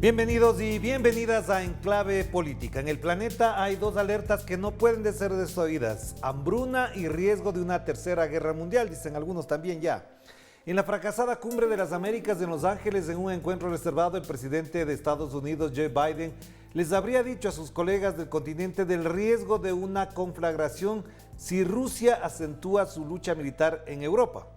Bienvenidos y bienvenidas a Enclave Política. En el planeta hay dos alertas que no pueden de ser desoídas: hambruna y riesgo de una tercera guerra mundial, dicen algunos también ya. En la fracasada Cumbre de las Américas en Los Ángeles, en un encuentro reservado, el presidente de Estados Unidos, Joe Biden, les habría dicho a sus colegas del continente del riesgo de una conflagración si Rusia acentúa su lucha militar en Europa.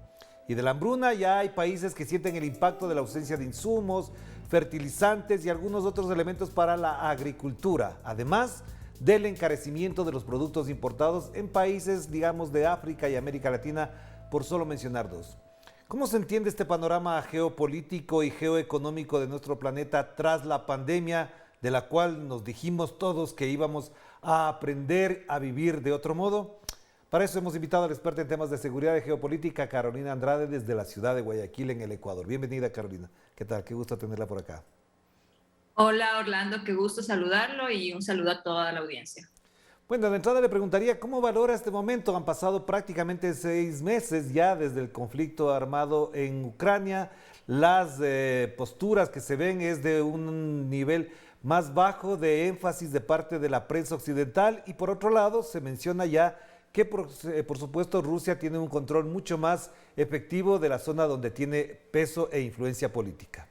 Y de la hambruna ya hay países que sienten el impacto de la ausencia de insumos, fertilizantes y algunos otros elementos para la agricultura, además del encarecimiento de los productos importados en países, digamos, de África y América Latina, por solo mencionar dos. ¿Cómo se entiende este panorama geopolítico y geoeconómico de nuestro planeta tras la pandemia, de la cual nos dijimos todos que íbamos a aprender a vivir de otro modo? Para eso hemos invitado a la experta en temas de seguridad y geopolítica, Carolina Andrade, desde la ciudad de Guayaquil, en el Ecuador. Bienvenida, Carolina. ¿Qué tal? Qué gusto tenerla por acá. Hola Orlando, qué gusto saludarlo y un saludo a toda la audiencia. Bueno, de entrada le preguntaría, ¿cómo valora este momento? Han pasado prácticamente 6 meses ya desde el conflicto armado en Ucrania. Las posturas que se ven es de un nivel más bajo de énfasis de parte de la prensa occidental, y por otro lado se menciona ya que por supuesto Rusia tiene un control mucho más efectivo de la zona donde tiene peso e influencia política.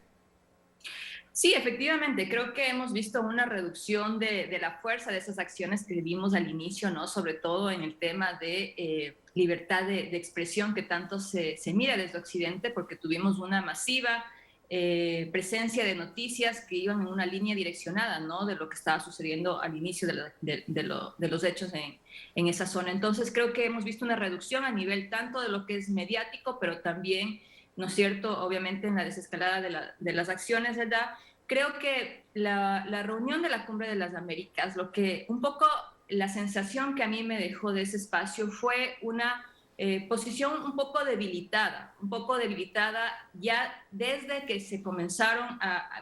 Sí, efectivamente, creo que hemos visto una reducción de la fuerza de esas acciones que vimos al inicio, ¿no? Sobre todo en el tema de libertad de expresión que tanto se mira desde Occidente, porque tuvimos una masiva presencia de noticias que iban en una línea direccionada, ¿no? De lo que estaba sucediendo al inicio de los hechos en esa zona. Entonces creo que hemos visto una reducción a nivel tanto de lo que es mediático, pero también, ¿no es cierto?, obviamente en la desescalada de las acciones, ¿verdad? Creo que la reunión de la Cumbre de las Américas, lo que un poco la sensación que a mí me dejó de ese espacio fue una posición un poco debilitada ya desde que se comenzaron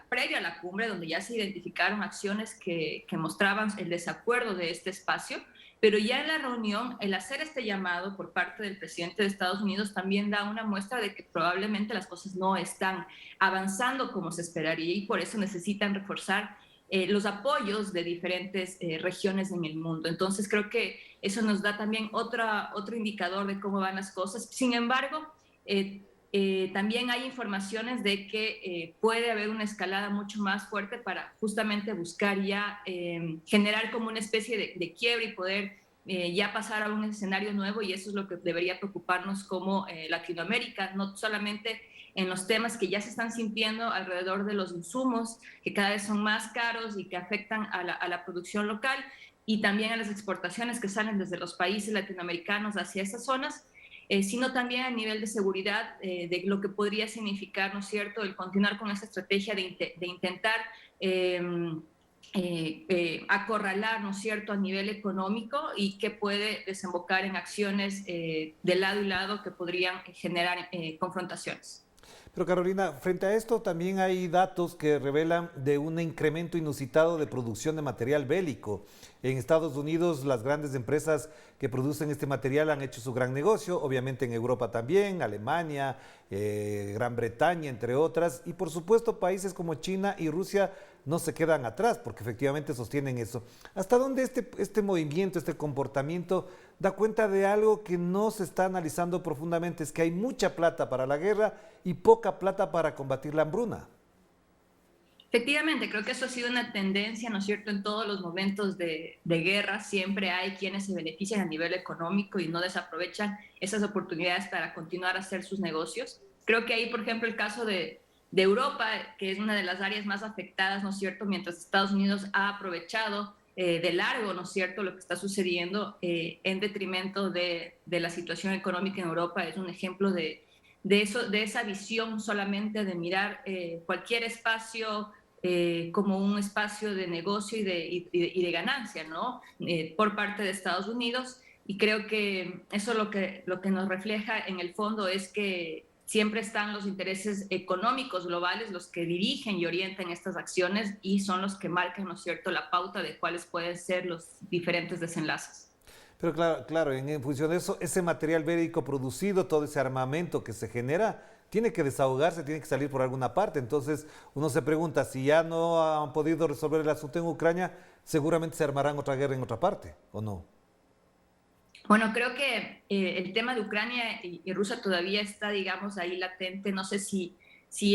previo a la cumbre, donde ya se identificaron acciones que mostraban el desacuerdo de este espacio, pero ya en la reunión, el hacer este llamado por parte del presidente de Estados Unidos también da una muestra de que probablemente las cosas no están avanzando como se esperaría, y por eso necesitan reforzar los apoyos de diferentes regiones en el mundo. Entonces creo que eso nos da también otro indicador de cómo van las cosas. Sin embargo, también hay informaciones de que puede haber una escalada mucho más fuerte para justamente buscar ya generar como una especie de quiebre y poder ya pasar a un escenario nuevo, y eso es lo que debería preocuparnos como Latinoamérica, no solamente en los temas que ya se están sintiendo alrededor de los insumos, que cada vez son más caros y que afectan a la producción local, y también a las exportaciones que salen desde los países latinoamericanos hacia esas zonas, sino también a nivel de seguridad, de lo que podría significar, ¿no es cierto?, el continuar con esa estrategia de intentar acorralar, ¿no es cierto?, a nivel económico, y que puede desembocar en acciones de lado y lado que podrían generar confrontaciones. Pero Carolina, frente a esto también hay datos que revelan de un incremento inusitado de producción de material bélico. En Estados Unidos, las grandes empresas que producen este material han hecho su gran negocio, obviamente en Europa también, Alemania, Gran Bretaña, entre otras, y por supuesto países como China y Rusia no se quedan atrás porque efectivamente sostienen eso. ¿Hasta dónde este movimiento, este comportamiento da cuenta de algo que no se está analizando profundamente? Es que hay mucha plata para la guerra y poca plata para combatir la hambruna. Efectivamente, creo que eso ha sido una tendencia, ¿no es cierto?, en todos los momentos de guerra. Siempre hay quienes se benefician a nivel económico y no desaprovechan esas oportunidades para continuar a hacer sus negocios. Creo que ahí, por ejemplo, el caso de Europa, que es una de las áreas más afectadas, ¿no es cierto?, mientras Estados Unidos ha aprovechado de largo, ¿no es cierto?, lo que está sucediendo en detrimento de la situación económica en Europa. Es un ejemplo de esa visión solamente de mirar cualquier espacio como un espacio de negocio y de ganancia, ¿no?, por parte de Estados Unidos. Y creo que eso lo que nos refleja en el fondo es que siempre están los intereses económicos globales los que dirigen y orientan estas acciones, y son los que marcan, ¿no es cierto?, la pauta de cuáles pueden ser los diferentes desenlaces. Pero claro, en función de eso, ese material bélico producido, todo ese armamento que se genera, tiene que desahogarse, tiene que salir por alguna parte. Entonces uno se pregunta, si ya no han podido resolver el asunto en Ucrania, seguramente se armarán otra guerra en otra parte, ¿o no? Bueno, creo que el tema de Ucrania y Rusia todavía está, digamos, ahí latente. No sé si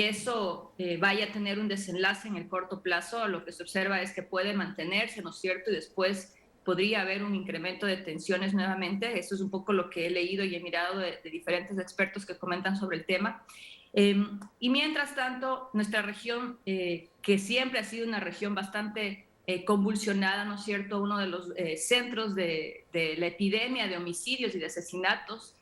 eso vaya a tener un desenlace en el corto plazo. Lo que se observa es que puede mantenerse, ¿no es cierto? Y después podría haber un incremento de tensiones nuevamente. Eso es un poco lo que he leído y he mirado de diferentes expertos que comentan sobre el tema. Y mientras tanto, nuestra región, que siempre ha sido una región bastante convulsionada, ¿no es cierto? Uno de los centros de la epidemia de homicidios y de asesinatos,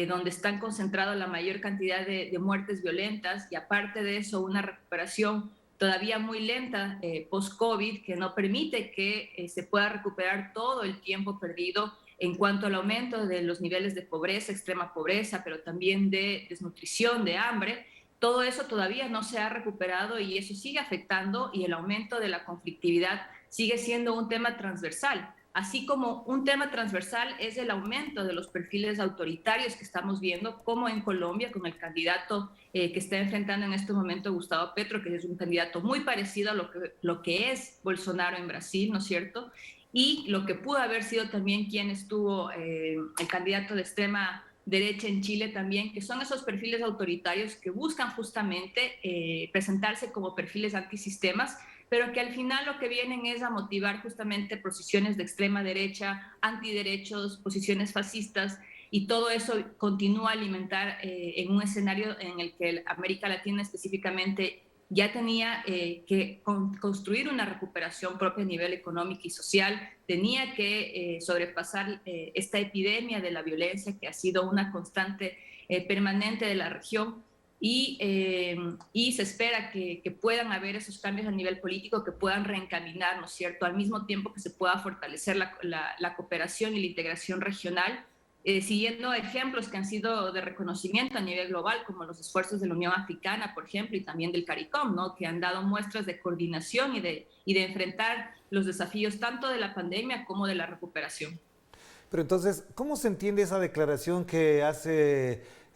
donde están concentradas la mayor cantidad de muertes violentas, y aparte de eso, una recuperación todavía muy lenta post-COVID, que no permite que se pueda recuperar todo el tiempo perdido en cuanto al aumento de los niveles de pobreza, extrema pobreza, pero también de desnutrición, de hambre. Todo eso todavía no se ha recuperado y eso sigue afectando, y el aumento de la conflictividad sigue siendo un tema transversal. Así como un tema transversal es el aumento de los perfiles autoritarios que estamos viendo, como en Colombia, con el candidato que está enfrentando en este momento Gustavo Petro, que es un candidato muy parecido a lo que es Bolsonaro en Brasil, ¿no es cierto? Y lo que pudo haber sido también quien estuvo el candidato de extrema derecha en Chile también, que son esos perfiles autoritarios que buscan justamente presentarse como perfiles antisistemas, pero que al final lo que vienen es a motivar justamente posiciones de extrema derecha, antiderechos, posiciones fascistas, y todo eso continúa a alimentar en un escenario en el que América Latina específicamente ya tenía que construir una recuperación propia a nivel económico y social, tenía que sobrepasar esta epidemia de la violencia que ha sido una constante permanente de la región, y se espera que puedan haber esos cambios a nivel político que puedan reencaminar, ¿no es cierto?, al mismo tiempo que se pueda fortalecer la cooperación y la integración regional, siguiendo ejemplos que han sido de reconocimiento a nivel global, como los esfuerzos de la Unión Africana, por ejemplo, y también del CARICOM, ¿no?, que han dado muestras de coordinación y de enfrentar los desafíos tanto de la pandemia como de la recuperación. Pero entonces, ¿cómo se entiende esa declaración que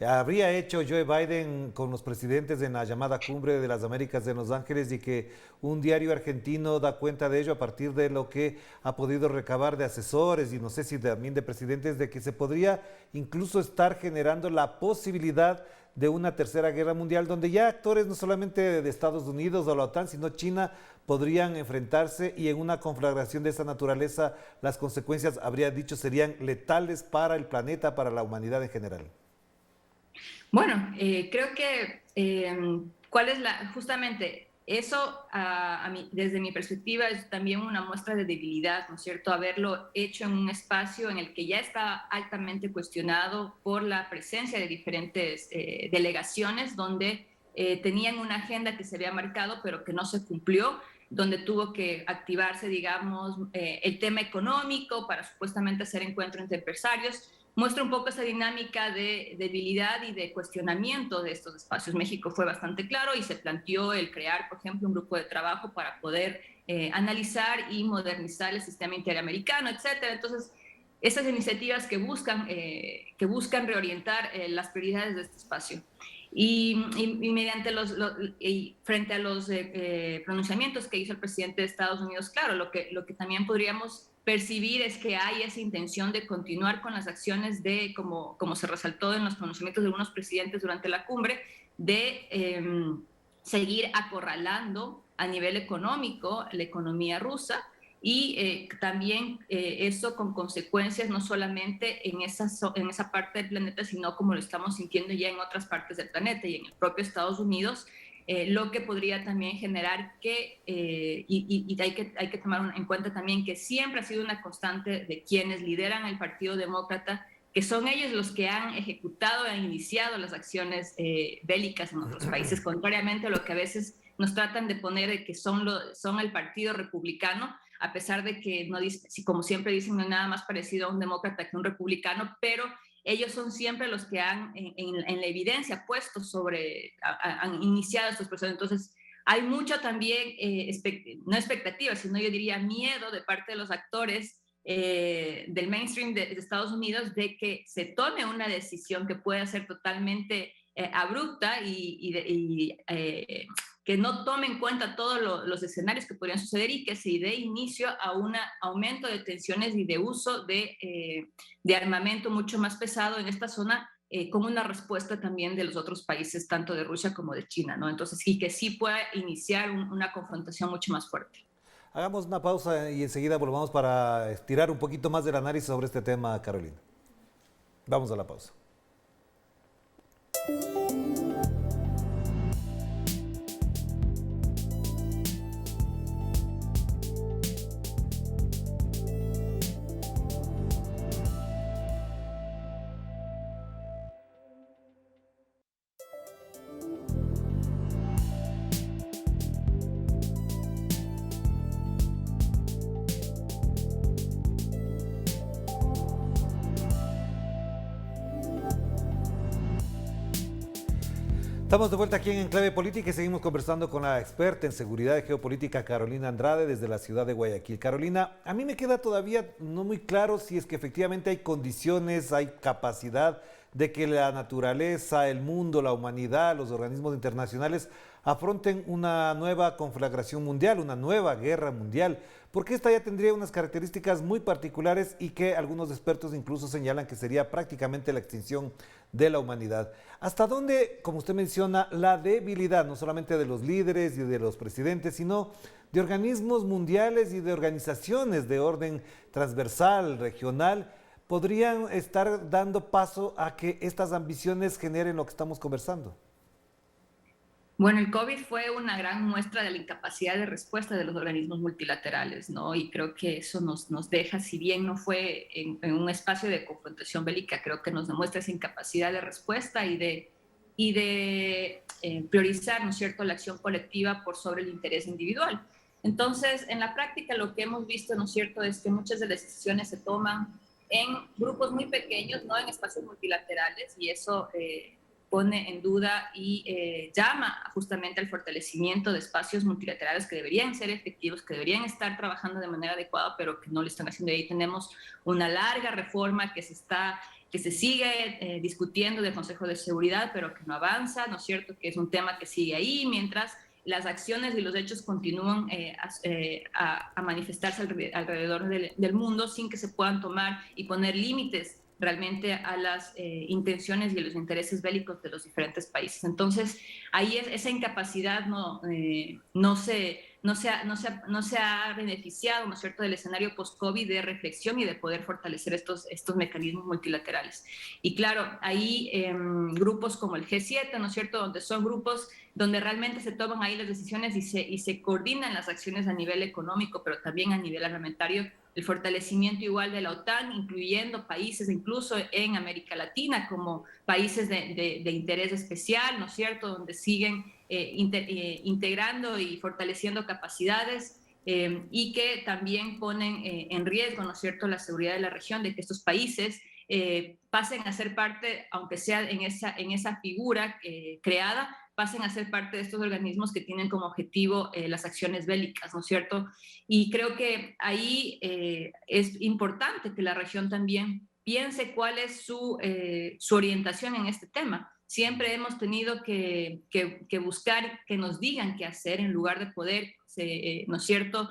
habría hecho Joe Biden con los presidentes en la llamada Cumbre de las Américas de Los Ángeles, y que un diario argentino da cuenta de ello a partir de lo que ha podido recabar de asesores y no sé si también de presidentes, de que se podría incluso estar generando la posibilidad de una tercera guerra mundial, donde ya actores no solamente de Estados Unidos o la OTAN, sino China, podrían enfrentarse, y en una conflagración de esa naturaleza las consecuencias, habría dicho, serían letales para el planeta, para la humanidad en general? Bueno, creo que cuál es justamente eso, desde mi perspectiva, es también una muestra de debilidad, ¿no es cierto? Haberlo hecho en un espacio en el que ya está altamente cuestionado por la presencia de diferentes delegaciones, donde tenían una agenda que se había marcado, pero que no se cumplió, donde tuvo que activarse, digamos, el tema económico para supuestamente hacer encuentro entre empresarios. Muestra un poco esa dinámica de debilidad y de cuestionamiento de estos espacios. México fue bastante claro y se planteó el crear, por ejemplo, un grupo de trabajo para poder analizar y modernizar el sistema interamericano, etcétera. Entonces, esas iniciativas que buscan reorientar las prioridades de este espacio. Y mediante y frente a los pronunciamientos que hizo el presidente de Estados Unidos, claro, lo que también podríamos percibir es que hay esa intención de continuar con las acciones como se resaltó en los pronunciamientos de algunos presidentes durante la cumbre, de seguir acorralando a nivel económico la economía rusa, y también eso con consecuencias no solamente en esa parte del planeta, sino como lo estamos sintiendo ya en otras partes del planeta y en el propio Estados Unidos, lo que podría también generar y hay que tomar en cuenta también que siempre ha sido una constante de quienes lideran el Partido Demócrata, que son ellos los que han ejecutado e iniciado las acciones bélicas en otros países, contrariamente a lo que a veces nos tratan de poner de que son el Partido Republicano, a pesar de que, no como siempre dicen, no es nada más parecido a un demócrata que un republicano, pero ellos son siempre los que han en la evidencia puesto han iniciado estos procesos. Entonces, hay mucho también, no expectativa, sino yo diría miedo de parte de los actores del mainstream de Estados Unidos, de que se tome una decisión que pueda ser totalmente abrupta que no tome en cuenta todos los escenarios que podrían suceder y que se dé inicio a un aumento de tensiones y de uso de armamento mucho más pesado en esta zona, como una respuesta también de los otros países, tanto de Rusia como de China, ¿no? Entonces, y que sí pueda iniciar una confrontación mucho más fuerte. Hagamos una pausa y enseguida volvamos para estirar un poquito más del análisis sobre este tema, Carolina. Vamos a la pausa. Estamos de vuelta aquí en Enclave Política y seguimos conversando con la experta en seguridad y geopolítica Carolina Andrade desde la ciudad de Guayaquil. Carolina, a mí me queda todavía no muy claro si es que efectivamente hay condiciones, hay capacidad de que la naturaleza, el mundo, la humanidad, los organismos internacionales afronten una nueva conflagración mundial, una nueva guerra mundial, porque esta ya tendría unas características muy particulares y que algunos expertos incluso señalan que sería prácticamente la extinción de la humanidad. ¿Hasta dónde, como usted menciona, la debilidad, no solamente de los líderes y de los presidentes, sino de organismos mundiales y de organizaciones de orden transversal, regional, podrían estar dando paso a que estas ambiciones generen lo que estamos conversando? Bueno, el COVID fue una gran muestra de la incapacidad de respuesta de los organismos multilaterales, ¿no? Y creo que eso nos deja, si bien no fue en un espacio de confrontación bélica, creo que nos demuestra esa incapacidad de respuesta y de priorizar, ¿no es cierto?, la acción colectiva por sobre el interés individual. Entonces, en la práctica lo que hemos visto, ¿no es cierto?, es que muchas de las decisiones se toman en grupos muy pequeños, no en espacios multilaterales, y eso pone en duda y llama justamente al fortalecimiento de espacios multilaterales que deberían ser efectivos, que deberían estar trabajando de manera adecuada, pero que no lo están haciendo. Y ahí tenemos una larga reforma que se sigue discutiendo del Consejo de Seguridad, pero que no avanza, ¿no es cierto?, que es un tema que sigue ahí, mientras las acciones y los hechos continúan a manifestarse alrededor del mundo sin que se puedan tomar y poner límites realmente a las intenciones y a los intereses bélicos de los diferentes países. Entonces, ahí esa incapacidad no se ha beneficiado, ¿no es cierto?, del escenario post-COVID de reflexión y de poder fortalecer estos mecanismos multilaterales. Y claro, ahí grupos como el G7, ¿no es cierto?, donde son grupos donde realmente se toman ahí las decisiones y se coordinan las acciones a nivel económico, pero también a nivel armamentario, el fortalecimiento igual de la OTAN, incluyendo países incluso en América Latina como países de interés especial, ¿no es cierto?, donde siguen integrando y fortaleciendo capacidades y que también ponen en riesgo, ¿no es cierto?, la seguridad de la región, de que estos países pasen a ser parte, aunque sea en esa figura creada, pasen a ser parte de estos organismos que tienen como objetivo las acciones bélicas, ¿no es cierto? Y creo que ahí es importante que la región también piense cuál es su orientación en este tema. Siempre hemos tenido que buscar que nos digan qué hacer en lugar de poder, ¿no es cierto?,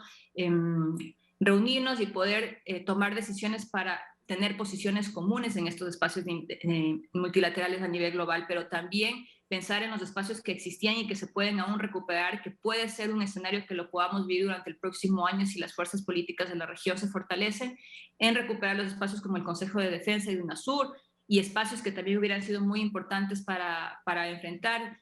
reunirnos y poder tomar decisiones para tener posiciones comunes en estos espacios multilaterales a nivel global, pero también pensar en los espacios que existían y que se pueden aún recuperar, que puede ser un escenario que lo podamos vivir durante el próximo año si las fuerzas políticas de la región se fortalecen, en recuperar los espacios como el Consejo de Defensa y de UNASUR, y espacios que también hubieran sido muy importantes para enfrentar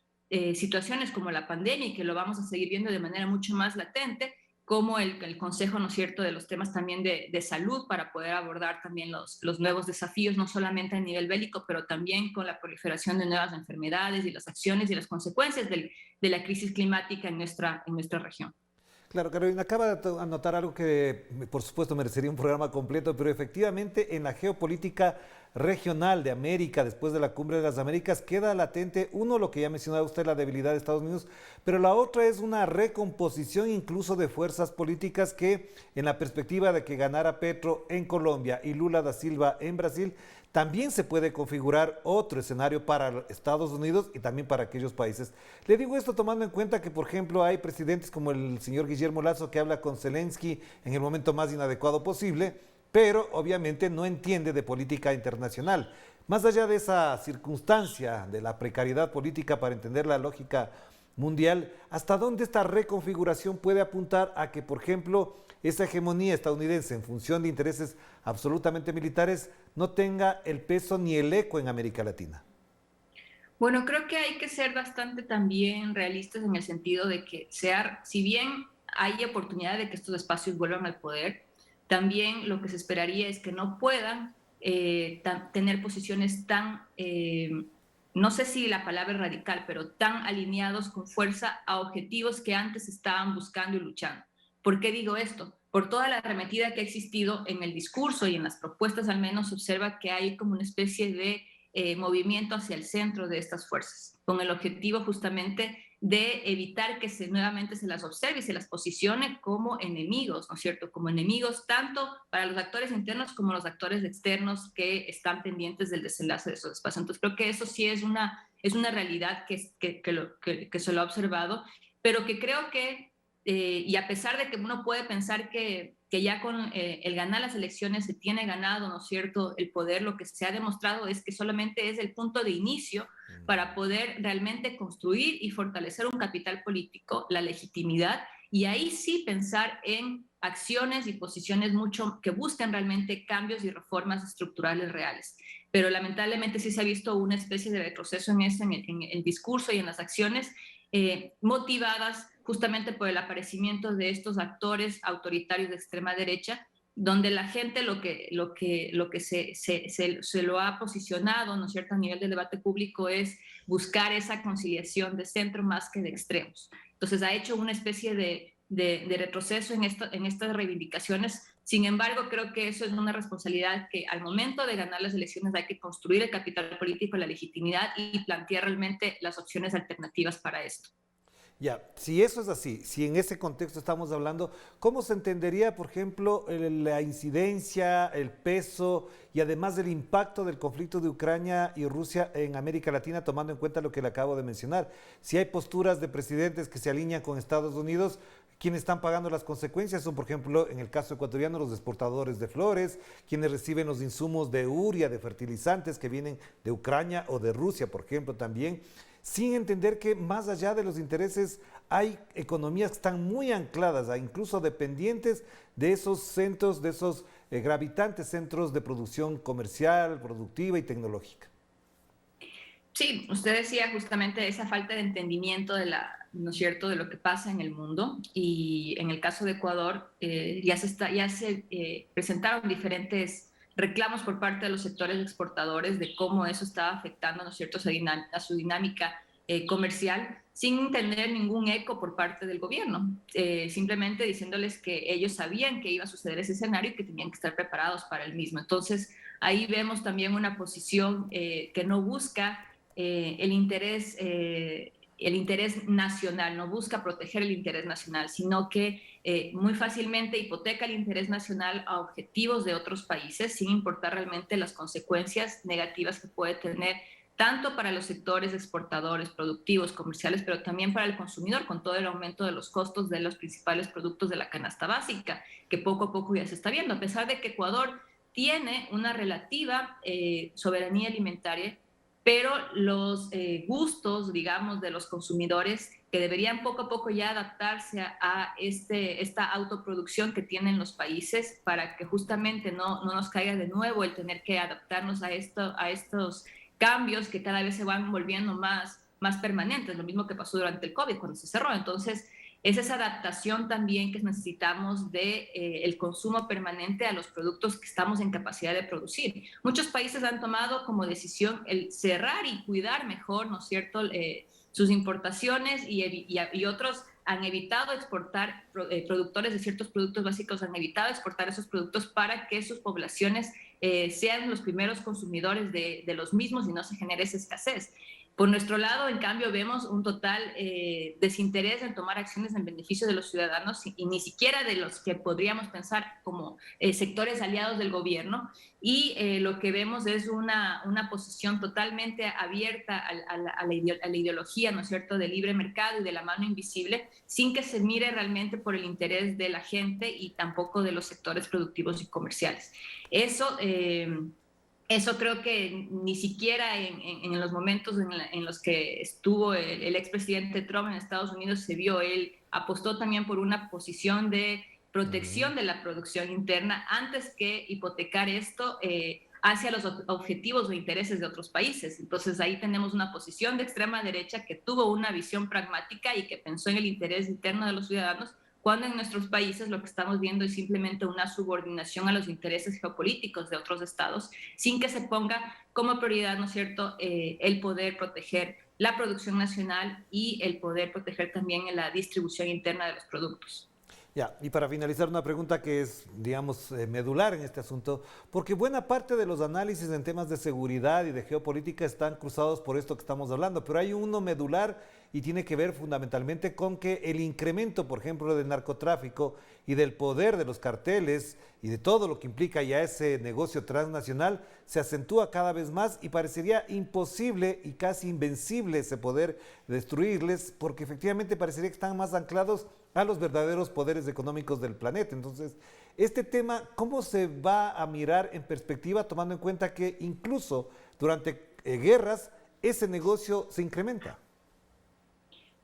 situaciones como la pandemia y que lo vamos a seguir viendo de manera mucho más latente, como el Consejo, ¿no es cierto?, de los temas también de salud para poder abordar también los nuevos desafíos, no solamente a nivel bélico, pero también con la proliferación de nuevas enfermedades y las acciones y las consecuencias de la crisis climática en nuestra región. Claro, Carolina, acaba de anotar algo que, por supuesto, merecería un programa completo, pero efectivamente en la geopolítica regional de América, después de la Cumbre de las Américas, queda latente, uno, lo que ya mencionaba usted, la debilidad de Estados Unidos, pero la otra es una recomposición incluso de fuerzas políticas que, en la perspectiva de que ganara Petro en Colombia y Lula da Silva en Brasil, también se puede configurar otro escenario para Estados Unidos y también para aquellos países. Le digo esto tomando en cuenta que, por ejemplo, hay presidentes como el señor Guillermo Lasso que habla con Zelensky en el momento más inadecuado posible, pero obviamente no entiende de política internacional. Más allá de esa circunstancia de la precariedad política para entender la lógica mundial, ¿hasta dónde esta reconfiguración puede apuntar a que, por ejemplo, esa hegemonía estadounidense en función de intereses absolutamente militares no tenga el peso ni el eco en América Latina? Bueno, creo que hay que ser bastante también realistas en el sentido de que si bien hay oportunidad de que estos espacios vuelvan al poder, también lo que se esperaría es que no puedan tener posiciones tan, no sé si la palabra es radical, pero tan alineados con fuerza a objetivos que antes estaban buscando y luchando. ¿Por qué digo esto? Por toda la arremetida que ha existido en el discurso y en las propuestas, al menos se observa que hay como una especie de movimiento hacia el centro de estas fuerzas, con el objetivo justamente de evitar que nuevamente se las observe y se las posicione como enemigos, ¿no es cierto? Como enemigos tanto para los actores internos como los actores externos que están pendientes del desenlace de esos espacios. Entonces creo que eso sí es una realidad que se lo ha observado, pero que creo que, y a pesar de que uno puede pensar que ya con el ganar las elecciones se tiene ganado, ¿no es cierto?, el poder, lo que se ha demostrado es que solamente es el punto de inicio para poder realmente construir y fortalecer un capital político, la legitimidad, y ahí sí pensar en acciones y posiciones mucho que busquen realmente cambios y reformas estructurales reales. Pero lamentablemente sí se ha visto una especie de retroceso en el discurso y en las acciones motivadas justamente por el aparecimiento de estos actores autoritarios de extrema derecha, donde la gente lo que se lo ha posicionado, ¿no es cierto?, a nivel del debate público es buscar esa conciliación de centro más que de extremos. Entonces ha hecho una especie de retroceso en estas reivindicaciones. Sin embargo, creo que eso es una responsabilidad que al momento de ganar las elecciones hay que construir el capital político, la legitimidad y plantear realmente las opciones alternativas para esto. Ya, si eso es así, si en ese contexto estamos hablando, ¿cómo se entendería, por ejemplo, la incidencia, el peso y además el impacto del conflicto de Ucrania y Rusia en América Latina, tomando en cuenta lo que le acabo de mencionar? Si hay posturas de presidentes que se alinean con Estados Unidos, quienes están pagando las consecuencias son, por ejemplo, en el caso ecuatoriano, los exportadores de flores, quienes reciben los insumos de urea, de fertilizantes que vienen de Ucrania o de Rusia, por ejemplo, también, sin entender que más allá de los intereses hay economías que están muy ancladas, incluso dependientes de esos centros, de esos gravitantes centros de producción comercial, productiva y tecnológica. Sí, usted decía justamente esa falta de entendimiento ¿no es cierto?, de lo que pasa en el mundo, y en el caso de Ecuador ya se presentaron diferentes reclamos por parte de los sectores exportadores de cómo eso estaba afectando, ¿no es cierto?, a su dinámica comercial, sin tener ningún eco por parte del gobierno, simplemente diciéndoles que ellos sabían que iba a suceder ese escenario y que tenían que estar preparados para el mismo. Entonces, ahí vemos también una posición que no busca el interés nacional, no busca proteger el interés nacional, sino que muy fácilmente hipoteca el interés nacional a objetivos de otros países, sin importar realmente las consecuencias negativas que puede tener tanto para los sectores exportadores, productivos, comerciales, pero también para el consumidor, con todo el aumento de los costos de los principales productos de la canasta básica, que poco a poco ya se está viendo, a pesar de que Ecuador tiene una relativa soberanía alimentaria, pero los gustos, digamos, de los consumidores que deberían poco a poco ya adaptarse a esta autoproducción que tienen los países para que justamente no nos caiga de nuevo el tener que adaptarnos a estos cambios que cada vez se van volviendo más permanentes, lo mismo que pasó durante el COVID cuando se cerró. Entonces, es esa adaptación también que necesitamos de el consumo permanente a los productos que estamos en capacidad de producir. Muchos países han tomado como decisión el cerrar y cuidar mejor, ¿no es cierto?, sus importaciones y otros han evitado exportar, productores de ciertos productos básicos han evitado exportar esos productos para que sus poblaciones sean los primeros consumidores de los mismos y no se genere esa escasez. Por nuestro lado, en cambio, vemos un total desinterés en tomar acciones en beneficio de los ciudadanos y ni siquiera de los que podríamos pensar como sectores aliados del gobierno. Y lo que vemos es una posición totalmente abierta a la ideología, ¿no es cierto?, del libre mercado y de la mano invisible, sin que se mire realmente por el interés de la gente y tampoco de los sectores productivos y comerciales. Eso creo que ni siquiera en los momentos en los que estuvo el expresidente Trump en Estados Unidos se vio. Él apostó también por una posición de protección de la producción interna antes que hipotecar esto hacia los objetivos o intereses de otros países. Entonces ahí tenemos una posición de extrema derecha que tuvo una visión pragmática y que pensó en el interés interno de los ciudadanos, cuando en nuestros países lo que estamos viendo es simplemente una subordinación a los intereses geopolíticos de otros estados, sin que se ponga como prioridad, ¿no es cierto?, el poder proteger la producción nacional y el poder proteger también la distribución interna de los productos. Ya, y para finalizar, una pregunta que es, digamos, medular en este asunto, porque buena parte de los análisis en temas de seguridad y de geopolítica están cruzados por esto que estamos hablando, pero hay uno medular y tiene que ver fundamentalmente con que el incremento, por ejemplo, del narcotráfico y del poder de los carteles y de todo lo que implica ya ese negocio transnacional se acentúa cada vez más y parecería imposible y casi invencible ese poder destruirles, porque efectivamente parecería que están más anclados a los verdaderos poderes económicos del planeta. Entonces, este tema, ¿cómo se va a mirar en perspectiva tomando en cuenta que incluso durante guerras ese negocio se incrementa?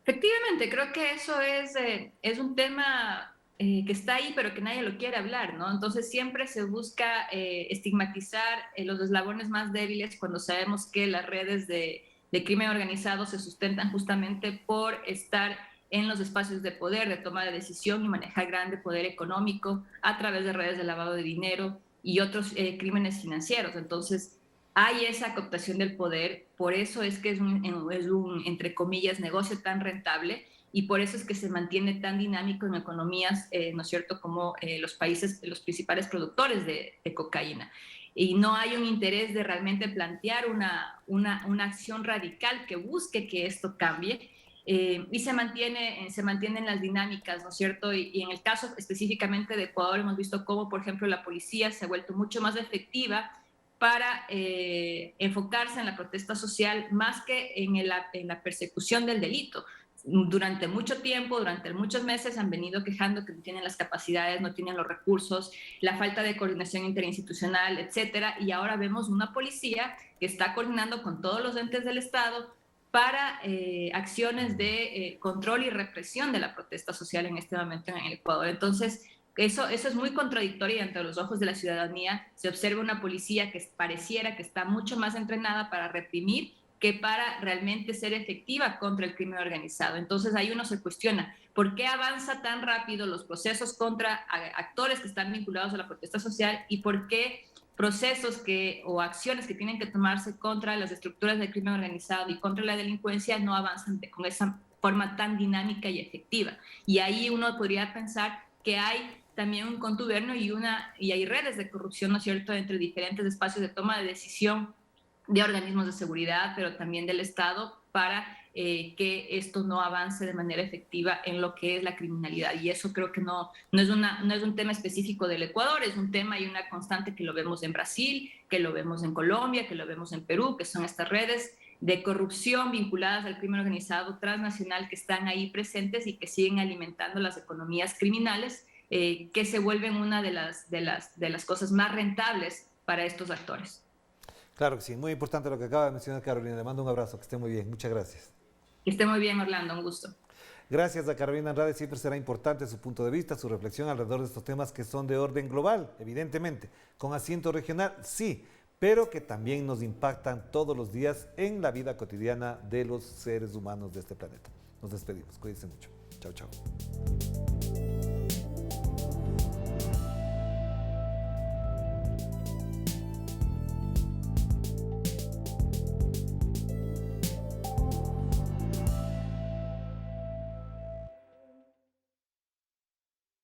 Efectivamente, creo que eso es un tema que está ahí, pero que nadie lo quiere hablar, ¿no? Entonces siempre se busca estigmatizar los eslabones más débiles cuando sabemos que las redes de crimen organizado se sustentan justamente por estar en los espacios de poder, de toma de decisión y manejar grande poder económico a través de redes de lavado de dinero y otros crímenes financieros. Entonces, hay esa cooptación del poder, por eso es que es un, entre comillas, negocio tan rentable y por eso es que se mantiene tan dinámico en economías, ¿no es cierto?, como los países, los principales productores de cocaína. Y no hay un interés de realmente plantear una acción radical que busque que esto cambie. Y se mantienen las dinámicas, ¿no es cierto? Y en el caso específicamente de Ecuador hemos visto cómo, por ejemplo, la policía se ha vuelto mucho más efectiva para enfocarse en la protesta social más que en la persecución del delito. Durante mucho tiempo, durante muchos meses han venido quejando que no tienen las capacidades, no tienen los recursos, la falta de coordinación interinstitucional, etcétera. Y ahora vemos una policía que está coordinando con todos los entes del Estado para acciones de control y represión de la protesta social en este momento en el Ecuador. Entonces, eso es muy contradictorio ante los ojos de la ciudadanía. Se observa una policía que pareciera que está mucho más entrenada para reprimir que para realmente ser efectiva contra el crimen organizado. Entonces ahí uno se cuestiona, ¿por qué avanza tan rápido los procesos contra actores que están vinculados a la protesta social y por qué procesos o acciones que tienen que tomarse contra las estructuras del crimen organizado y contra la delincuencia no avanzan con esa forma tan dinámica y efectiva? Y ahí uno podría pensar que hay también un contubernio y hay redes de corrupción, ¿no es cierto?, entre diferentes espacios de toma de decisión de organismos de seguridad, pero también del Estado, para que esto no avance de manera efectiva en lo que es la criminalidad. Y eso creo que no es un tema específico del Ecuador, es un tema y una constante que lo vemos en Brasil, que lo vemos en Colombia, que lo vemos en Perú, que son estas redes de corrupción vinculadas al crimen organizado transnacional que están ahí presentes y que siguen alimentando las economías criminales, que se vuelven una de las cosas más rentables para estos actores. Claro que sí, muy importante lo que acaba de mencionar Carolina. Le mando un abrazo, que esté muy bien. Muchas gracias. Que esté muy bien, Orlando, un gusto. Gracias a Carolina Andrade, siempre será importante su punto de vista, su reflexión alrededor de estos temas que son de orden global, evidentemente, con asiento regional, sí, pero que también nos impactan todos los días en la vida cotidiana de los seres humanos de este planeta. Nos despedimos, cuídense mucho. Chao, chao.